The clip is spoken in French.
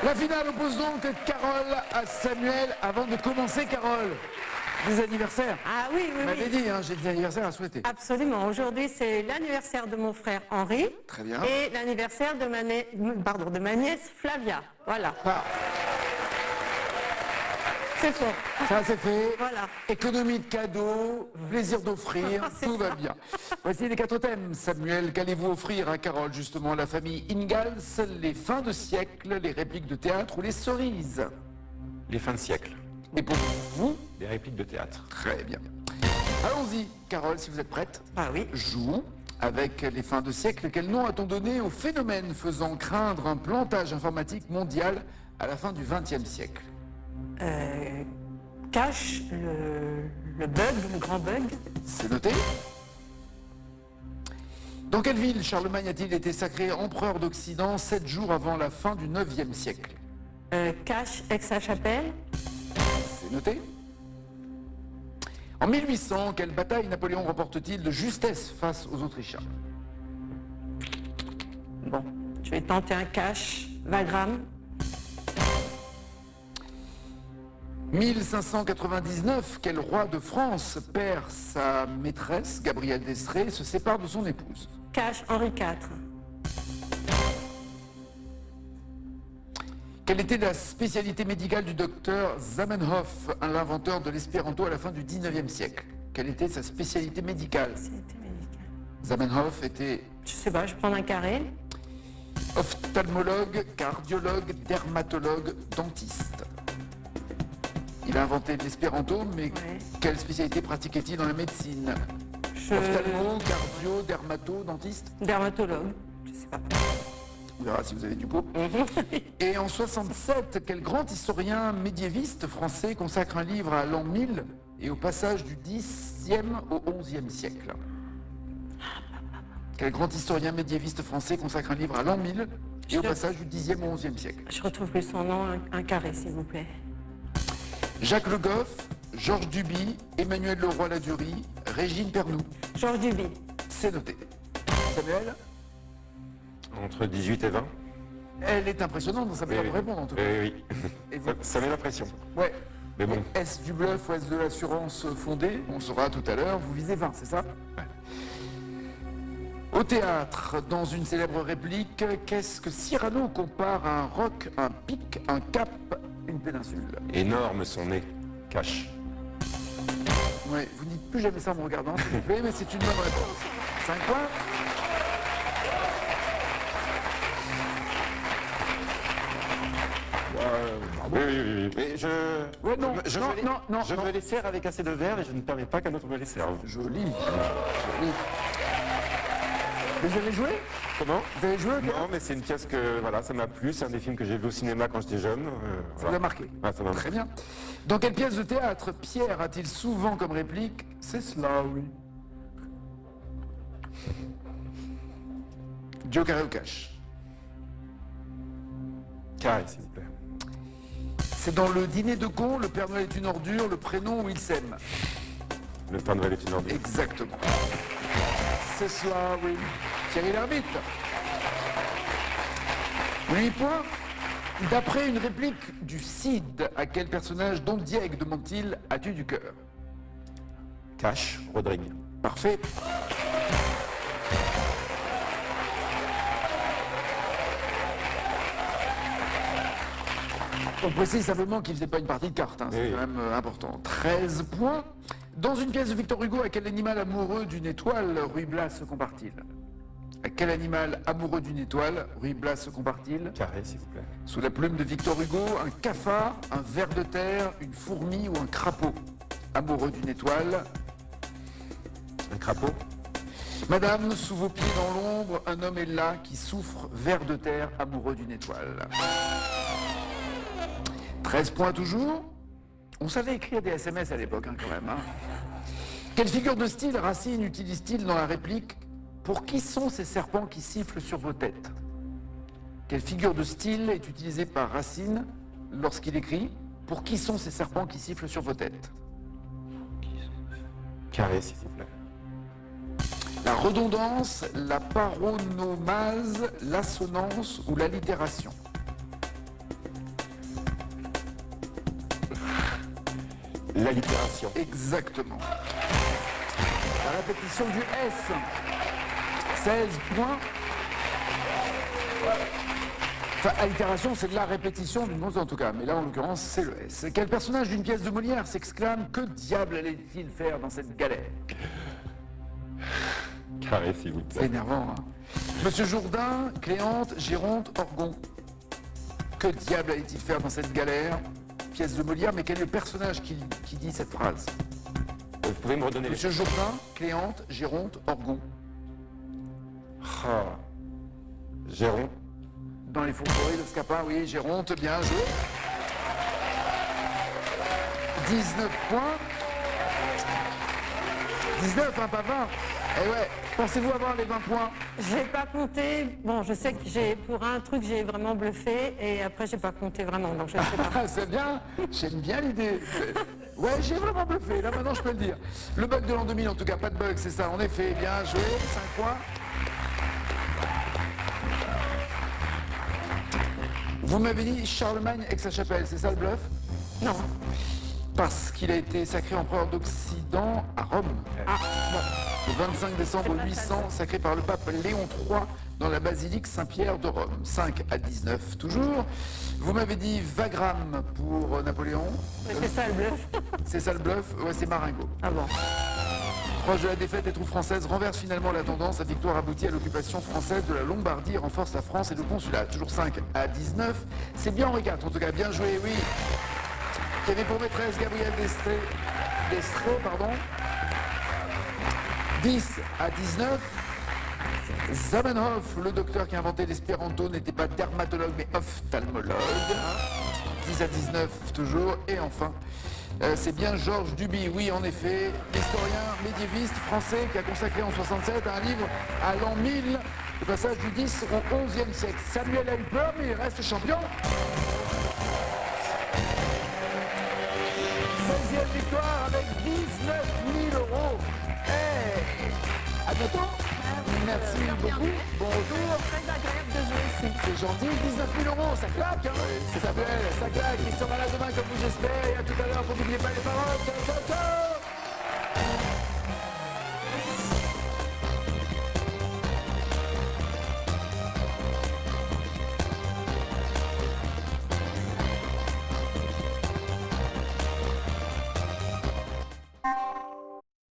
La finale oppose donc Carole à Samuel. Avant de commencer, Carole, des anniversaires. Ah oui, oui, Vous m'avez oui. dit, hein, j'ai des anniversaires à souhaiter. Absolument. Aujourd'hui, c'est l'anniversaire de mon frère Henri. Très bien. Et l'anniversaire de ma nièce Flavia. Voilà. Ah, C'est faux. ça c'est fait. Voilà. Économie de cadeaux, plaisir d'offrir, C'est tout va ça. bien. Voici les 4 thèmes. Samuel, qu'allez-vous offrir à Carole, justement, la famille Ingalls, les fins de siècle, les répliques de théâtre ou les cerises? Les fins de siècle, Et pour vous, les répliques de théâtre. très bien. Allons-y, Carole, si vous êtes prête. Ah oui. Jouons avec les fins de siècle. Quel nom a-t-on donné au phénomène faisant craindre un plantage informatique mondial à la fin du XXe siècle? Cache le bug, le grand bug. C'est noté. Dans quelle ville Charlemagne a-t-il été sacré empereur d'Occident 7 jours avant la fin du IXe siècle? Cache Aix-la-Chapelle. C'est noté. En 1800, quelle bataille Napoléon remporte-t-il de justesse face aux Autrichiens? Bon, je vais tenter un cache. Wagram. 1599, quel roi de France perd sa maîtresse, Gabrielle d'Estrées, et se sépare de son épouse? Cache Henri IV. Quelle était la spécialité médicale du docteur Zamenhof, l'inventeur de l'espéranto à la fin du XIXe siècle? Quelle était sa spécialité médicale? C'était médical. Zamenhof était Je sais pas, je vais prendre un carré. ophtalmologue, cardiologue, dermatologue, dentiste. Il a inventé l'espéranto, mais Ouais. quelle spécialité pratiquait-il dans la médecine? Ophtalmo, cardio, dermato, dentiste? Dermatologue. Je sais pas. On verra si vous avez du pot. Et en 67, quel grand historien médiéviste français consacre un livre à l'an 1000 et au passage du Xe au XIe siècle? Quel grand historien médiéviste français consacre un livre à l'an 1000 et au passage du Xe au XIe siècle? Je retrouve plus son nom, un carré, s'il vous plaît. Jacques Le Goff, Georges Duby, Emmanuel Leroy-Ladurie, Régine Pernoud. Georges Duby. C'est noté. Samuel, Entre 18 et 20. elle est impressionnante dans sa manière de répondre en tout cas. Oui. Et vous Ça met la pression. Ouais. Mais bon. Est-ce du bluff ou est-ce de l'assurance fondée? On saura tout à l'heure. Vous visez 20, c'est ça? Au théâtre, dans une célèbre réplique, qu'est-ce que Cyrano compare à un roc, un pic, un cap, une péninsule? Énorme son nez. Cache. Ouais, vous dites plus jamais ça en me regardant, s'il vous plaît, mais c'est une bonne réponse. 5 points. Oui. Mais je. Ouais, non, je non, me, non, non, Je non. me les sers avec assez de verre et je ne permets pas qu'un autre me les serve. Joli. Joli. Vous avez joué? Comment? Vous avez joué au théâtre? Non, mais c'est une pièce que voilà, ça m'a plu. C'est un des films que j'ai vu au cinéma quand j'étais jeune. Ça vous a marqué? Ah, ça m'a Très marqué. bien. Dans quelle pièce de théâtre Pierre a-t-il souvent comme réplique « C'est cela, oui » Joe Carré ou Cash? Carré, s'il vous plaît. C'est dans le dîner de con, le Père Noël est une ordure, le prénom où il s'aime. Le Père Noël est une ordure. Exactement. C'est cela, oui. Thierry Lhermitte. 8 points. D'après une réplique du Cid, à quel personnage Don Diego demande-t-il « As-tu du cœur » Cache, Rodrigue. Parfait. On précise simplement qu'il ne faisait pas une partie de cartes, hein, c'est Oui. quand même important. 13 points. Dans une pièce de Victor Hugo, à quel animal amoureux d'une étoile Ruy Blas se compare-t-il? À quel animal amoureux d'une étoile Ruy Blas se compare-t-il? Carré, s'il vous plaît. Sous la plume de Victor Hugo, un cafard, un ver de terre, une fourmi ou un crapaud? Amoureux d'une étoile. Un crapaud. Madame, sous vos pieds dans l'ombre, un homme est là qui souffre, ver de terre, amoureux d'une étoile. 13 points toujours. On savait écrire des SMS à l'époque, hein, quand même. Hein. Quelle figure de style Racine utilise-t-il dans la réplique « Pour qui sont ces serpents qui sifflent sur vos têtes » Quelle figure de style est utilisée par Racine lorsqu'il écrit « Pour qui sont ces serpents qui sifflent sur vos têtes » Carré, s'il vous plaît. La redondance, la paronomase, l'assonance ou l'allitération? L'allitération. Exactement. La répétition du S. 16 points. Enfin, allitération, c'est de la répétition d'une mot en tout cas, mais là en l'occurrence c'est le S. Quel personnage d'une pièce de Molière s'exclame « Que diable allait-il faire dans cette galère ?» Carré, s'il vous C'est plaît. énervant, hein. Monsieur Jourdain, Cléante, Géronte, Orgon. Que diable allait-il faire dans cette galère? Pièce de Molière, mais quel est le personnage qui dit cette phrase? Vous pouvez me redonner les... Monsieur Jourdain, Cléante, Géronte, Orgon. Ah. Géron. Dans les fourberies de Scapin, oui, Géronte, bien joué. 19 points. 19, hein, pas 20. Eh ouais, pensez-vous avoir les 20 points? J'ai pas compté. Bon, je sais que pour un truc, j'ai vraiment bluffé et après, j'ai pas compté vraiment. Donc, je ne sais pas. Ah, c'est bien, j'aime bien l'idée. Ouais, j'ai vraiment bluffé, là maintenant je peux le dire. Le bug de l'an 2000, en tout cas, pas de bug, c'est ça, en effet, bien joué, 5 points. Vous m'avez dit Charlemagne Aix-la-Chapelle, c'est ça le bluff? Non. Parce qu'il a été sacré empereur d'Occident à Rome. Ah, bon. Le 25 décembre 800, sacré par le pape Léon III dans la basilique Saint-Pierre de Rome. 5 à 19 toujours. Vous m'avez dit Wagram pour Napoléon. Mais c'est ça le bluff. C'est ça le bluff? Ouais, c'est Marengo. Ah bon. Proche de la défaite, les troupes françaises renversent finalement la tendance. La victoire aboutit à l'occupation française de la Lombardie et renforce la France et le consulat. Toujours 5 à 19. C'est bien Henri IV, en tout cas, bien joué, oui. Qui avait pour maîtresse Gabrielle Destré, pardon. 10 à 19. Zamenhof, le docteur qui a inventé l'espéranto, n'était pas dermatologue mais ophtalmologue. 10 à 19 toujours. Et enfin, c'est bien Georges Duby, oui en effet, historien médiéviste français qui a consacré en 67 un livre à l'an 1000, le passage du 10 au 11e siècle. Samuel a eu peur mais il reste champion. 16e victoire avec 19 000 euros. Hey, à bientôt. Merci beaucoup. Bon retour. Très agréable de jouer ici. C'est gentil, 19 000 euros, ça claque, hein. C'est Samuel, ça claque. Il sera là demain comme vous j'espère. Et à tout à l'heure, pour n'oubliez pas les paroles. Ciao, ciao, ciao.